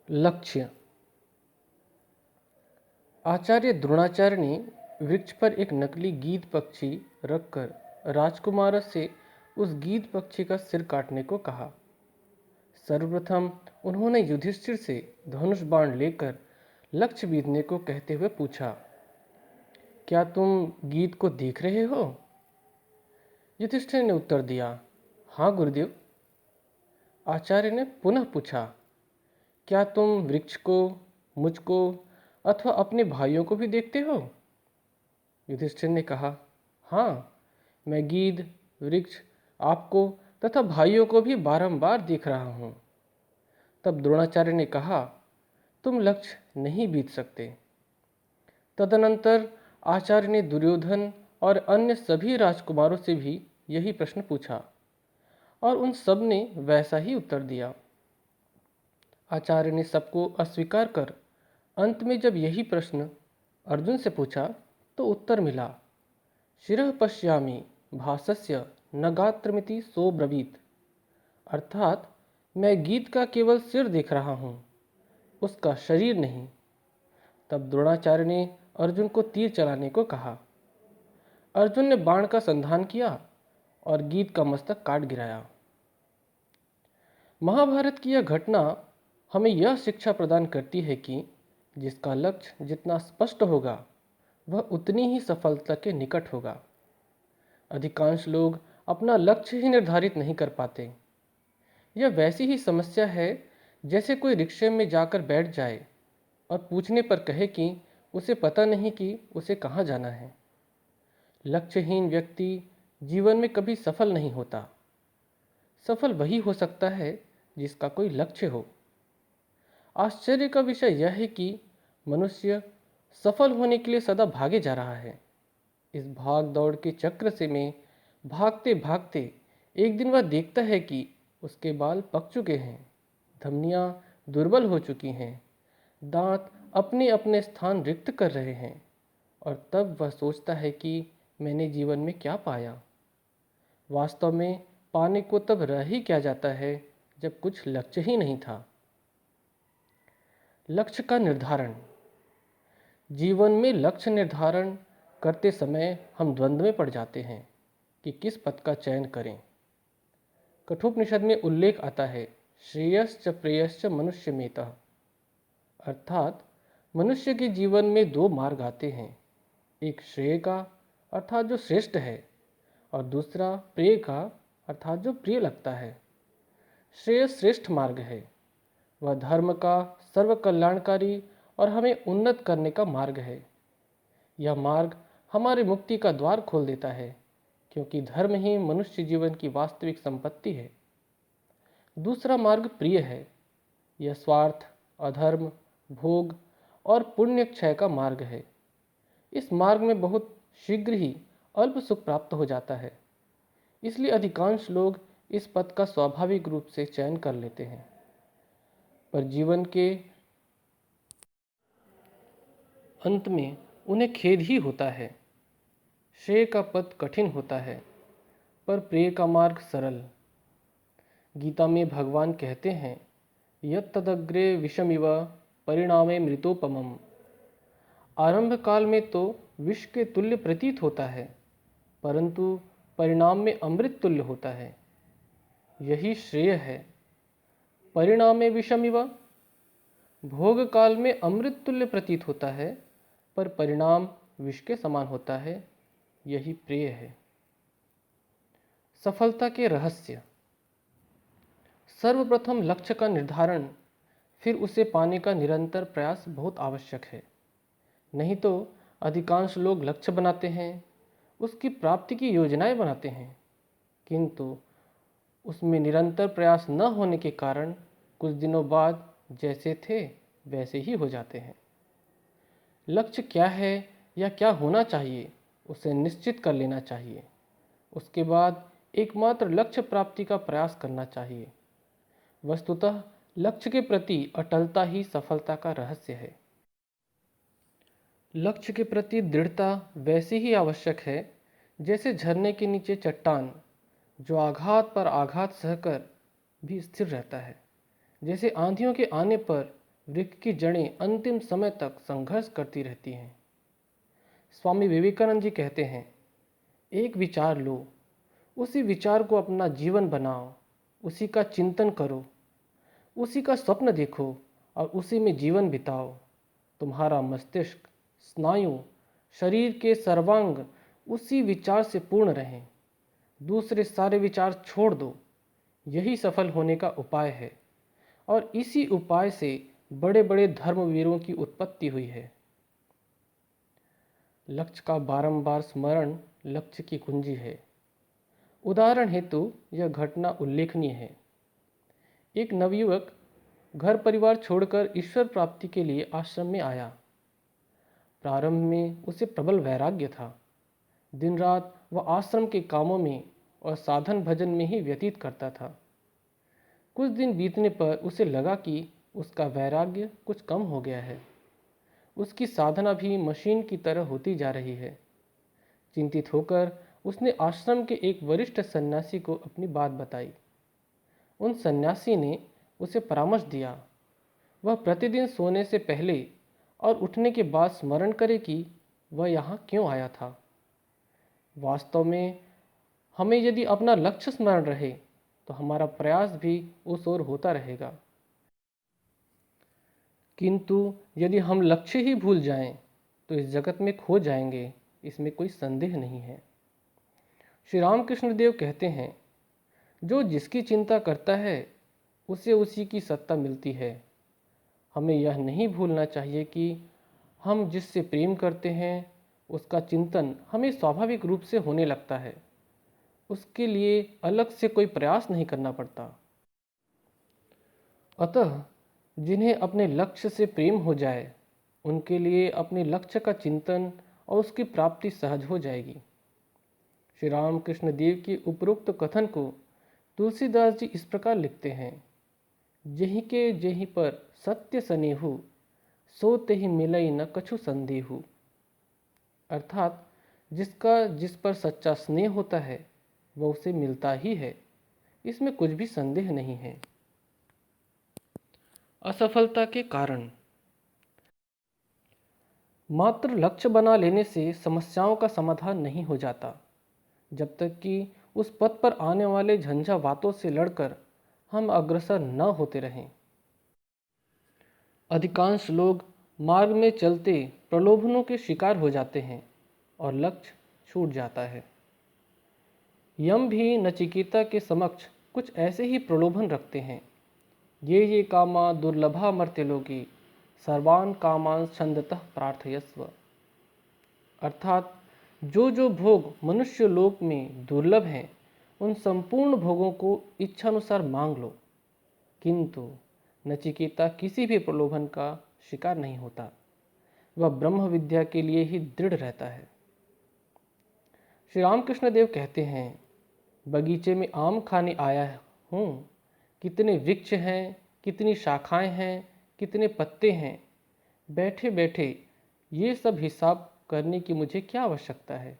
लक्ष्य। आचार्य द्रोणाचार्य ने वृक्ष पर एक नकली गीद पक्षी रखकर राजकुमार से उस गीद पक्षी का सिर काटने को कहा। सर्वप्रथम उन्होंने युधिष्ठिर से धनुष बाण लेकर लक्ष्य बीधने को कहते हुए पूछा, क्या तुम गीद को देख रहे हो? युधिष्ठिर ने उत्तर दिया, हाँ गुरुदेव। आचार्य ने पुनः पूछा, क्या तुम वृक्ष को, मुझको अथवा अपने भाइयों को भी देखते हो? युधिष्ठिर ने कहा, हाँ, मैं गीद, वृक्ष, आपको तथा भाइयों को भी बारंबार देख रहा हूँ। तब द्रोणाचार्य ने कहा, तुम लक्ष्य नहीं बीत सकते। तदनंतर आचार्य ने दुर्योधन और अन्य सभी राजकुमारों से भी यही प्रश्न पूछा और उन सब ने वैसा ही उत्तर दिया। आचार्य ने सबको अस्वीकार कर अंत में जब यही प्रश्न अर्जुन से पूछा तो उत्तर मिला, शिरः पश्यामि भासस्य न गात्रमिति सोब्रवीत, अर्थात मैं गीत का केवल सिर देख रहा हूँ, उसका शरीर नहीं। तब द्रोणाचार्य ने अर्जुन को तीर चलाने को कहा। अर्जुन ने बाण का संधान किया और गीत का मस्तक काट गिराया। महाभारत की यह घटना हमें यह शिक्षा प्रदान करती है कि जिसका लक्ष्य जितना स्पष्ट होगा वह उतनी ही सफलता के निकट होगा। अधिकांश लोग अपना लक्ष्य ही निर्धारित नहीं कर पाते। यह वैसी ही समस्या है जैसे कोई रिक्शे में जाकर बैठ जाए और पूछने पर कहे कि उसे पता नहीं कि उसे कहाँ जाना है। लक्ष्यहीन व्यक्ति जीवन में कभी सफल नहीं होता। सफल वही हो सकता है जिसका कोई लक्ष्य हो। आश्चर्य का विषय यह है कि मनुष्य सफल होने के लिए सदा भागे जा रहा है। इस भाग दौड़ के चक्र से में भागते भागते एक दिन वह देखता है कि उसके बाल पक चुके हैं, धमनियाँ दुर्बल हो चुकी हैं, दांत अपने अपने स्थान रिक्त कर रहे हैं, और तब वह सोचता है कि मैंने जीवन में क्या पाया। वास्तव में पाने को तब रह ही क्या जाता है जब कुछ लक्ष्य ही नहीं था। लक्ष्य का निर्धारण। जीवन में लक्ष्य निर्धारण करते समय हम द्वंद्व में पड़ जाते हैं कि किस पथ का चयन करें। कठोपनिषद में उल्लेख आता है, श्रेयश्च प्रेयश्च मनुष्यमेतः, अर्थात मनुष्य के जीवन में दो मार्ग आते हैं, एक श्रेय का अर्थात जो श्रेष्ठ है, और दूसरा प्रेय का अर्थात जो प्रिय लगता है। श्रेय श्रेष्ठ मार्ग है, वह धर्म का सर्व कल्याणकारी और हमें उन्नत करने का मार्ग है। यह मार्ग हमारे मुक्ति का द्वार खोल देता है, क्योंकि धर्म ही मनुष्य जीवन की वास्तविक संपत्ति है। दूसरा मार्ग प्रिय है, यह स्वार्थ, अधर्म, भोग और पुण्य क्षय का मार्ग है। इस मार्ग में बहुत शीघ्र ही अल्प सुख प्राप्त हो जाता है, इसलिए अधिकांश लोग इस पथ का स्वाभाविक रूप से चयन कर लेते हैं। पर जीवन के अंत में उन्हें खेद ही होता है। श्रेय का पथ कठिन होता है, पर प्रेय का मार्ग सरल। गीता में भगवान कहते हैं, यत्तदग्रे विषमिव परिणामे मृतोपमम्। आरंभ काल में तो विष के तुल्य प्रतीत होता है, परंतु परिणाम में अमृत तुल्य होता है। यही श्रेय है। परिणामे विषमिव, भोग काल में अमृत तुल्य प्रतीत होता है, पर परिणाम विष के समान होता है। यही प्रिय है। सफलता के रहस्य। सर्वप्रथम लक्ष्य का निर्धारण, फिर उसे पाने का निरंतर प्रयास बहुत आवश्यक है। नहीं तो अधिकांश लोग लक्ष्य बनाते हैं, उसकी प्राप्ति की योजनाएं बनाते हैं, किंतु उसमें निरंतर प्रयास न होने के कारण कुछ दिनों बाद जैसे थे वैसे ही हो जाते हैं। लक्ष्य क्या है या क्या होना चाहिए उसे निश्चित कर लेना चाहिए। उसके बाद एकमात्र लक्ष्य प्राप्ति का प्रयास करना चाहिए। वस्तुतः लक्ष्य के प्रति अटलता ही सफलता का रहस्य है। लक्ष्य के प्रति दृढ़ता वैसी ही आवश्यक है जैसे झरने के नीचे चट्टान, जो आघात पर आघात सहकर भी स्थिर रहता है। जैसे आंधियों के आने पर वृक्ष की जड़ें अंतिम समय तक संघर्ष करती रहती हैं। स्वामी विवेकानंद जी कहते हैं, एक विचार लो, उसी विचार को अपना जीवन बनाओ, उसी का चिंतन करो, उसी का स्वप्न देखो और उसी में जीवन बिताओ। तुम्हारा मस्तिष्क, स्नायु, शरीर के सर्वांग उसी विचार से पूर्ण रहें। दूसरे सारे विचार छोड़ दो। यही सफल होने का उपाय है और इसी उपाय से बड़े बड़े धर्मवीरों की उत्पत्ति हुई है। लक्ष्य का बारंबार स्मरण लक्ष्य की कुंजी है। उदाहरण हेतु यह घटना उल्लेखनीय है। एक नवयुवक घर परिवार छोड़कर ईश्वर प्राप्ति के लिए आश्रम में आया। प्रारंभ में उसे प्रबल वैराग्य था। दिन रात वह आश्रम के कामों में और साधन भजन में ही व्यतीत करता था। कुछ दिन बीतने पर उसे लगा कि उसका वैराग्य कुछ कम हो गया है। उसकी साधना भी मशीन की तरह होती जा रही है। चिंतित होकर उसने आश्रम के एक वरिष्ठ सन्यासी को अपनी बात बताई। उन सन्यासी ने उसे परामर्श दिया, वह प्रतिदिन सोने से पहले और उठने के बाद स्मरण करे कि वह यहाँ क्यों आया था। वास्तव में हमें यदि अपना लक्ष्य स्मरण रहे तो हमारा प्रयास भी उस ओर होता रहेगा। किंतु यदि हम लक्ष्य ही भूल जाएं तो इस जगत में खो जाएंगे, इसमें कोई संदेह नहीं है। श्री रामकृष्ण देव कहते हैं, जो जिसकी चिंता करता है उसे उसी की सत्ता मिलती है। हमें यह नहीं भूलना चाहिए कि हम जिससे प्रेम करते हैं उसका चिंतन हमें स्वाभाविक रूप से होने लगता है। उसके लिए अलग से कोई प्रयास नहीं करना पड़ता। अतः जिन्हें अपने लक्ष्य से प्रेम हो जाए उनके लिए अपने लक्ष्य का चिंतन और उसकी प्राप्ति सहज हो जाएगी। श्री रामकृष्ण देव के उपरोक्त कथन को तुलसीदास जी इस प्रकार लिखते हैं, जेहि के जेहि पर सत्य सनेहु, सो तेहि मिलई न कछु संदेहु। अर्थात जिसका जिस पर सच्चा स्नेह होता है वह उसे मिलता ही है, इसमें कुछ भी संदेह नहीं है। असफलता के कारण। मात्र लक्ष्य बना लेने से समस्याओं का समाधान नहीं हो जाता, जब तक कि उस पथ पर आने वाले झंझावातों से लड़कर हम अग्रसर न होते रहें। अधिकांश लोग मार्ग में चलते प्रलोभनों के शिकार हो जाते हैं और लक्ष्य छूट जाता है। यम भी नचिकेता के समक्ष कुछ ऐसे ही प्रलोभन रखते हैं। ये कामा दुर्लभा मर्त्यलोकी, सर्वान कामान छंदतः प्रार्थयस्व। अर्थात जो भोग मनुष्य लोक में दुर्लभ हैं उन संपूर्ण भोगों को इच्छानुसार मांग लो। किंतु नचिकेता किसी भी प्रलोभन का शिकार नहीं होता, वह ब्रह्म विद्या के लिए ही दृढ़ रहता है। श्री रामकृष्ण देव कहते हैं, बगीचे में आम खाने आया हूँ, कितने वृक्ष हैं, कितनी शाखाएं हैं, कितने पत्ते हैं, बैठे बैठे ये सब हिसाब करने की मुझे क्या आवश्यकता है।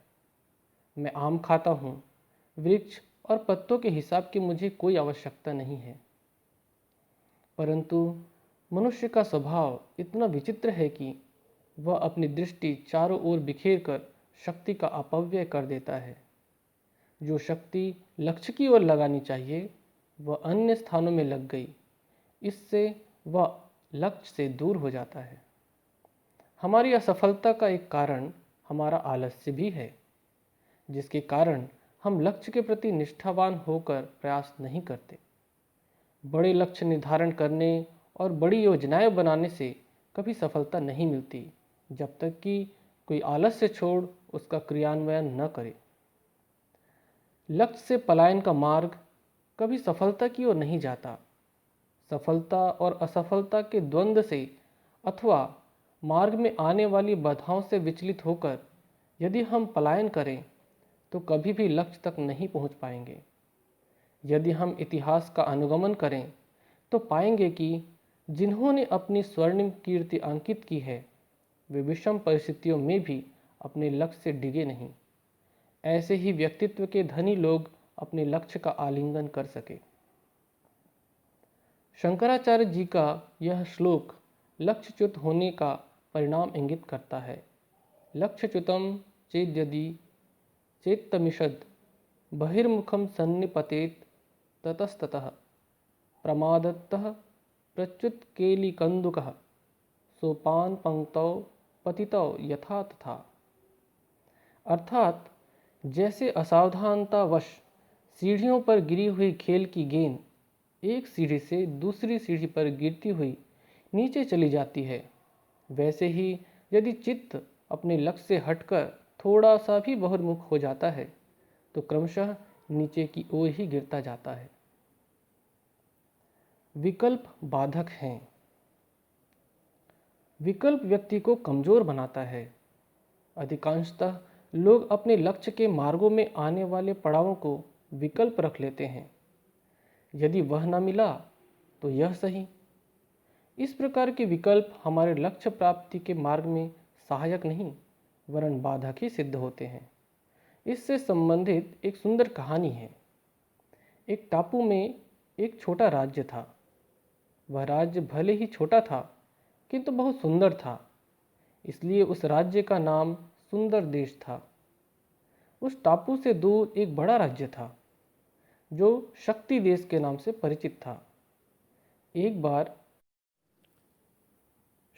मैं आम खाता हूँ, वृक्ष और पत्तों के हिसाब की मुझे कोई आवश्यकता नहीं है। परंतु मनुष्य का स्वभाव इतना विचित्र है कि वह अपनी दृष्टि चारों ओर बिखेर कर शक्ति का अपव्यय कर देता है। जो शक्ति लक्ष्य की ओर लगानी चाहिए वह अन्य स्थानों में लग गई, इससे वह लक्ष्य से दूर हो जाता है। हमारी असफलता का एक कारण हमारा आलस्य भी है, जिसके कारण हम लक्ष्य के प्रति निष्ठावान होकर प्रयास नहीं करते। बड़े लक्ष्य निर्धारण करने और बड़ी योजनाएं बनाने से कभी सफलता नहीं मिलती, जब तक कि कोई आलस्य छोड़ उसका क्रियान्वयन न करे। लक्ष्य से पलायन का मार्ग कभी सफलता की ओर नहीं जाता। सफलता और असफलता के द्वंद्व से अथवा मार्ग में आने वाली बाधाओं से विचलित होकर यदि हम पलायन करें तो कभी भी लक्ष्य तक नहीं पहुंच पाएंगे। यदि हम इतिहास का अनुगमन करें तो पाएंगे कि जिन्होंने अपनी स्वर्णिम कीर्ति अंकित की है वे विषम परिस्थितियों में भी अपने लक्ष्य से डिगे नहीं। ऐसे ही व्यक्तित्व के धनी लोग अपने लक्ष्य का आलिंगन कर सके। शंकराचार्य जी का यह श्लोक लक्ष्यच्युत होने का परिणाम इंगित करता है। लक्ष्यच्युतम चेद्यदि चेत्तमिषद बहिर्मुखम सन्निपतेत ततस्ततः प्रमादतः प्रच्युतकेलिकन्दुकः सोपान पंक्तौ पतितौ यथा तथा। अर्थात जैसे असावधानतावश सीढ़ियों पर गिरी हुई खेल की गेंद एक सीढ़ी से दूसरी सीढ़ी पर गिरती हुई नीचे चली जाती है, वैसे ही यदि चित्त अपने लक्ष्य से हटकर थोड़ा सा भी बहिर्मुख हो जाता है तो क्रमशः नीचे की ओर ही गिरता जाता है। विकल्प बाधक हैं। विकल्प व्यक्ति को कमजोर बनाता है। अधिकांशतः लोग अपने लक्ष्य के मार्गों में आने वाले पड़ावों को विकल्प रख लेते हैं। यदि वह न मिला तो यह सही। इस प्रकार के विकल्प हमारे लक्ष्य प्राप्ति के मार्ग में सहायक नहीं वरन बाधक ही सिद्ध होते हैं। इससे संबंधित एक सुंदर कहानी है। एक टापू में एक छोटा राज्य था। वह राज्य भले ही छोटा था किंतु बहुत सुंदर था, इसलिए उस राज्य का नाम सुंदर देश था। उस टापू से दूर एक बड़ा राज्य था जो शक्ति देश के नाम से परिचित था। एक बार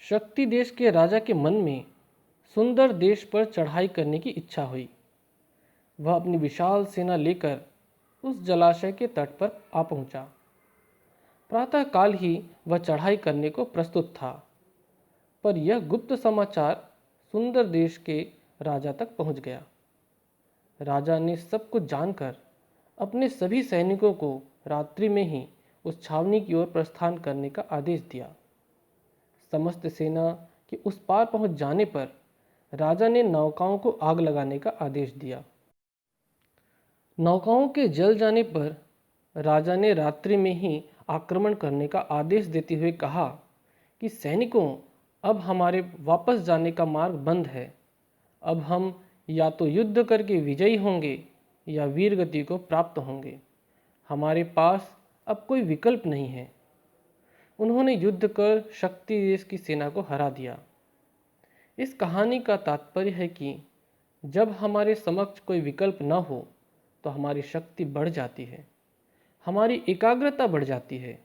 शक्ति देश के राजा के मन में सुंदर देश पर चढ़ाई करने की इच्छा हुई। वह अपनी विशाल सेना लेकर उस जलाशय के तट पर आ पहुंचा। प्रातः काल ही वह चढ़ाई करने को प्रस्तुत था, पर यह गुप्त समाचार सुंदर देश के राजा तक पहुंच गया। राजा ने सब कुछ जानकर अपने सभी सैनिकों को रात्रि में ही उस छावनी की ओर प्रस्थान करने का आदेश दिया। समस्त सेना के उस पार पहुंच जाने पर राजा ने नौकाओं को आग लगाने का आदेश दिया। नौकाओं के जल जाने पर राजा ने रात्रि में ही आक्रमण करने का आदेश देते हुए कहा कि सैनिकों, अब हमारे वापस जाने का मार्ग बंद है। अब हम या तो युद्ध करके विजयी होंगे या वीरगति को प्राप्त होंगे। हमारे पास अब कोई विकल्प नहीं है। उन्होंने युद्ध कर शक्ति देश की सेना को हरा दिया। इस कहानी का तात्पर्य है कि जब हमारे समक्ष कोई विकल्प न हो तो हमारी शक्ति बढ़ जाती है, हमारी एकाग्रता बढ़ जाती है।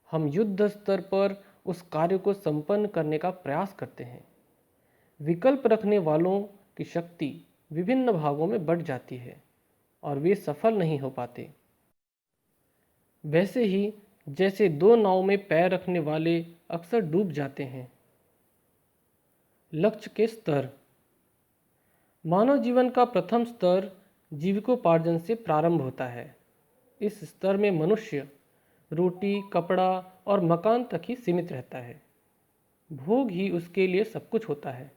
हम युद्ध स्तर पर उस कार्य को संपन्न करने का प्रयास करते हैं। विकल्प रखने वालों की शक्ति विभिन्न भागों में बढ़ जाती है और वे सफल नहीं हो पाते। वैसे ही जैसे दो नाव में पैर रखने वाले अक्सर डूब जाते हैं। लक्ष्य के स्तर। मानव जीवन का प्रथम स्तर जीविकोपार्जन से प्रारंभ होता है। इस स्तर में मनुष्य रोटी, कपड़ा और मकान तक ही सीमित रहता है। भोग ही उसके लिए सब कुछ होता है।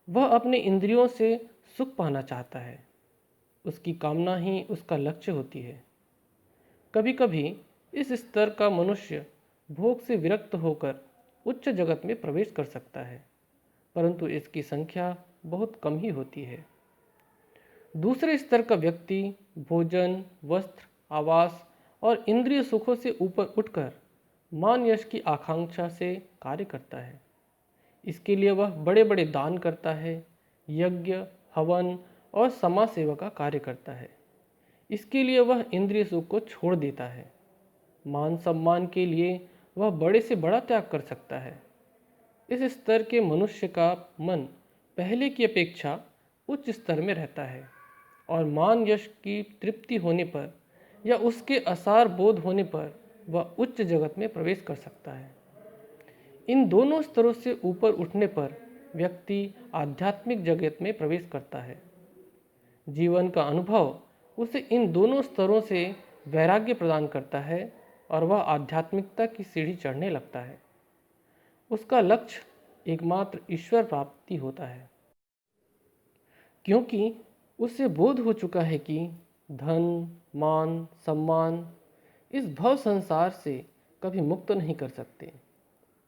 वह अपने इंद्रियों से सुख पाना चाहता है। उसकी कामना ही उसका लक्ष्य होती है। कभी कभी इस स्तर का मनुष्य भोग से विरक्त होकर उच्च जगत में प्रवेश कर सकता है, परंतु इसकी संख्या बहुत कम ही होती है। दूसरे स्तर का व्यक्ति भोजन, वस्त्र, आवास और इंद्रिय सुखों से ऊपर उठकर मान यश की आकांक्षा से कार्य करता है। इसके लिए वह बड़े बड़े दान करता है, यज्ञ, हवन और समाज सेवा का कार्य करता है। इसके लिए वह इंद्रिय सुख को छोड़ देता है। मान सम्मान के लिए वह बड़े से बड़ा त्याग कर सकता है। इस स्तर के मनुष्य का मन पहले की अपेक्षा उच्च स्तर में रहता है और मान यश की तृप्ति होने पर या उसके असार बोध होने पर वह उच्च जगत में प्रवेश कर सकता है। इन दोनों स्तरों से ऊपर उठने पर व्यक्ति आध्यात्मिक जगत में प्रवेश करता है। जीवन का अनुभव उसे इन दोनों स्तरों से वैराग्य प्रदान करता है और वह आध्यात्मिकता की सीढ़ी चढ़ने लगता है। उसका लक्ष्य एकमात्र ईश्वर प्राप्ति होता है, क्योंकि उसे बोध हो चुका है कि धन, मान, सम्मान इस भव संसार से कभी मुक्त नहीं कर सकते।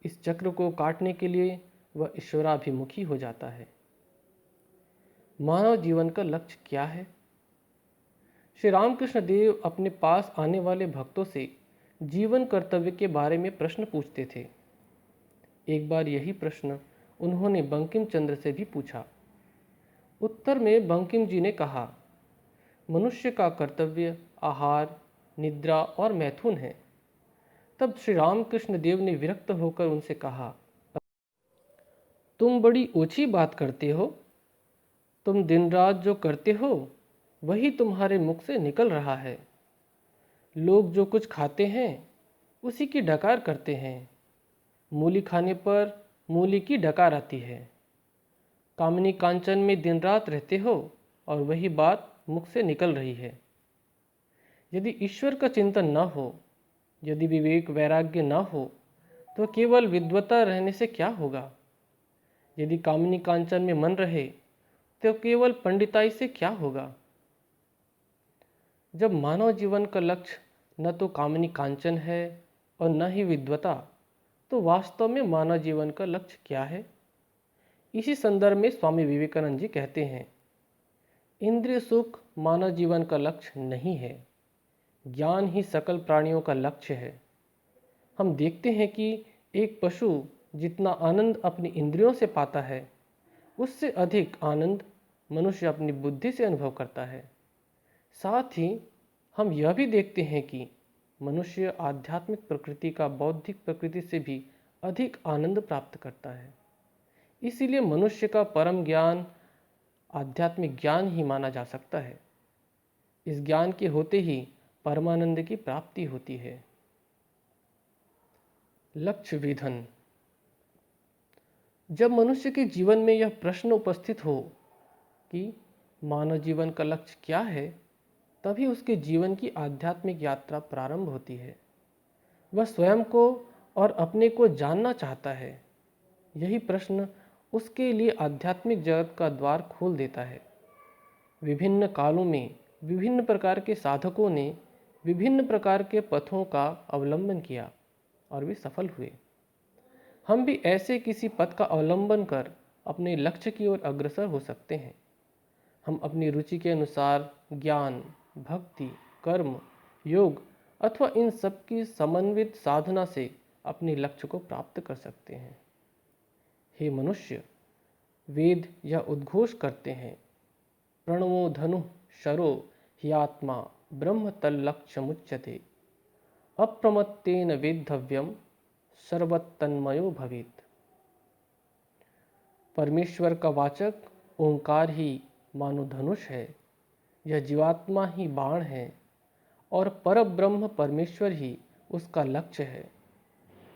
इस चक्र को काटने के लिए वह ईश्वराभिमुखी हो जाता है। मानव जीवन का लक्ष्य क्या है? श्री रामकृष्ण देव अपने पास आने वाले भक्तों से जीवन कर्तव्य के बारे में प्रश्न पूछते थे। एक बार यही प्रश्न उन्होंने बंकिम चंद्र से भी पूछा। उत्तर में बंकिम जी ने कहा, मनुष्य का कर्तव्य आहार, निद्रा और मैथुन है। तब श्री रामकृष्ण देव ने विरक्त होकर उनसे कहा, तुम बड़ी ऊंची बात करते हो। तुम दिन रात जो करते हो वही तुम्हारे मुख से निकल रहा है। लोग जो कुछ खाते हैं उसी की डकार करते हैं। मूली खाने पर मूली की डकार आती है। कामिनी कांचन में दिन रात रहते हो और वही बात मुख से निकल रही है। यदि ईश्वर का चिंतन न हो, यदि विवेक वैराग्य न हो, तो केवल विद्वता रहने से क्या होगा। यदि कामिनी कांचन में मन रहे तो केवल पंडिताई से क्या होगा। जब मानव जीवन का लक्ष्य न तो कामिनी कांचन है और न ही विद्वता, तो वास्तव में मानव जीवन का लक्ष्य क्या है। इसी संदर्भ में स्वामी विवेकानंद जी कहते हैं, इंद्रिय सुख मानव जीवन का लक्ष्य नहीं है, ज्ञान ही सकल प्राणियों का लक्ष्य है। हम देखते हैं कि एक पशु जितना आनंद अपनी इंद्रियों से पाता है, उससे अधिक आनंद मनुष्य अपनी बुद्धि से अनुभव करता है। साथ ही हम यह भी देखते हैं कि मनुष्य आध्यात्मिक प्रकृति का बौद्धिक प्रकृति से भी अधिक आनंद प्राप्त करता है। इसीलिए मनुष्य का परम ज्ञान आध्यात्मिक ज्ञान ही माना जा सकता है। इस ज्ञान के होते ही परमानंद की प्राप्ति होती है। लक्ष्य विधन। जब मनुष्य के जीवन में यह प्रश्न उपस्थित हो कि मानव जीवन का लक्ष्य क्या है, तभी उसके जीवन की आध्यात्मिक यात्रा प्रारंभ होती है। वह स्वयं को और अपने को जानना चाहता है। यही प्रश्न उसके लिए आध्यात्मिक जगत का द्वार खोल देता है। विभिन्न कालों में विभिन्न प्रकार के साधकों ने विभिन्न प्रकार के पथों का अवलंबन किया और वे सफल हुए। हम भी ऐसे किसी पथ का अवलंबन कर अपने लक्ष्य की ओर अग्रसर हो सकते हैं। हम अपनी रुचि के अनुसार ज्ञान, भक्ति, कर्म, योग अथवा इन सब की समन्वित साधना से अपने लक्ष्य को प्राप्त कर सकते हैं। हे मनुष्य, वेद यह उद्घोष करते हैं, प्रणवो धनु शरो ह्यात्मा ब्रह्म तल्लक्ष्यमुच्यते अप्रमत्तेन वेद्धव्यम सर्वतन्मयो भवेत्। परमेश्वर का वाचक ओंकार ही मानो धनुष है, यह जीवात्मा ही बाण है और परब्रह्म परमेश्वर ही उसका लक्ष्य है।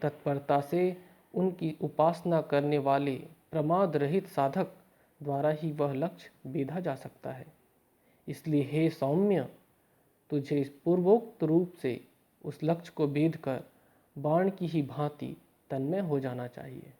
तत्परता से उनकी उपासना करने वाले प्रमाद रहित साधक द्वारा ही वह लक्ष्य बेधा जा सकता है। इसलिए हे सौम्य, तुझे इस पूर्वोक्त रूप से उस लक्ष्य को बेध कर बाण की ही भांति तन्मय हो जाना चाहिए।